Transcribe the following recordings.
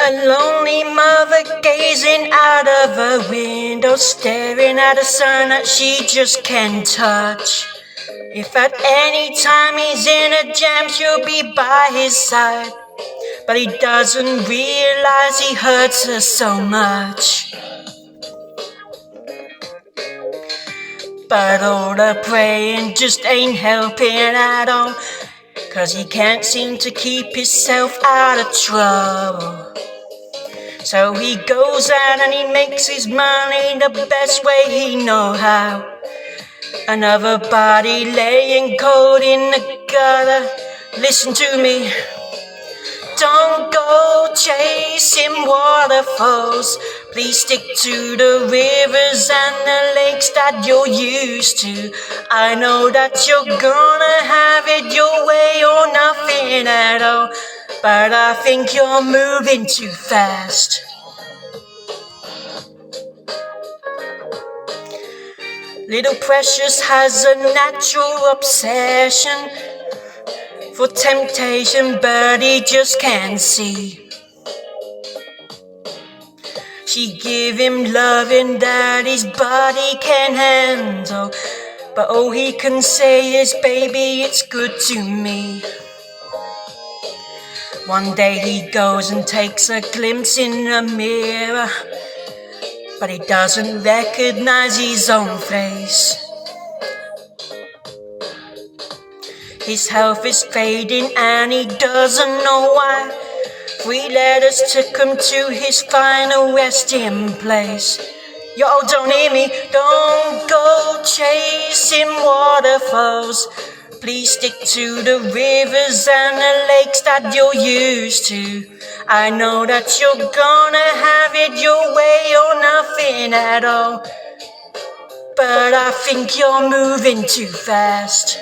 A lonely mother gazing out of her window, staring at a sun that she just can't touch. If at any time he's in a jam, she'll be by his side. But he doesn't realize he hurts her so much. But all the praying just ain't helping at all, 'cause he can't seem to keep himself out of trouble. So he goes out and he makes his money the best way he knows how. Another body laying cold in the gutter. Listen to me. Don't go chasing waterfalls. Please stick to the rivers and the lakes that you're used to. I know that you're gonna have it your way or nothing at all, but I think you're moving too fast. Little Precious has a natural obsession for temptation, but he just can't see. She give him loving that his body can handle, but all he can say is, baby, it's good to me. One day he goes and takes a glimpse in the mirror, but he doesn't recognize his own face. His health is fading and he doesn't know why. 3 letters took him to his final resting place. Yo, don't hear me, don't go chasing waterfalls. Please stick to the rivers and the lakes that you're used to. I know that you're gonna have it your way or nothing at all, but I think you're moving too fast.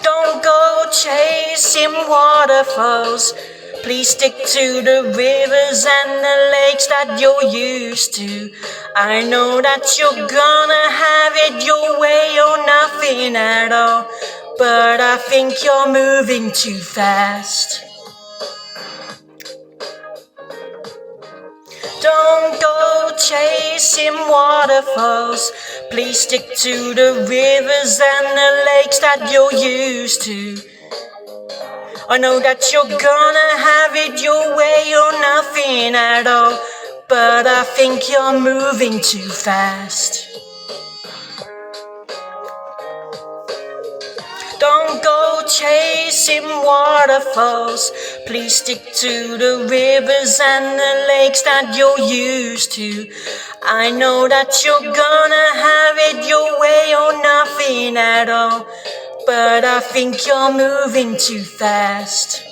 Don't go chasing waterfalls. Please stick to the rivers and the lakes that you're used to. I know that you're gonna have it your way or nothing at all, but I think you're moving too fast. Don't go chasing waterfalls. Please stick to the rivers and the lakes that you're used to. I know that you're gonna have it your way or nothing at all, but I think you're moving too fast. Don't go chasing waterfalls. Please stick to the rivers and the lakes that you're used to. I know that you're gonna have it your way or nothing at all, but I think you're moving too fast.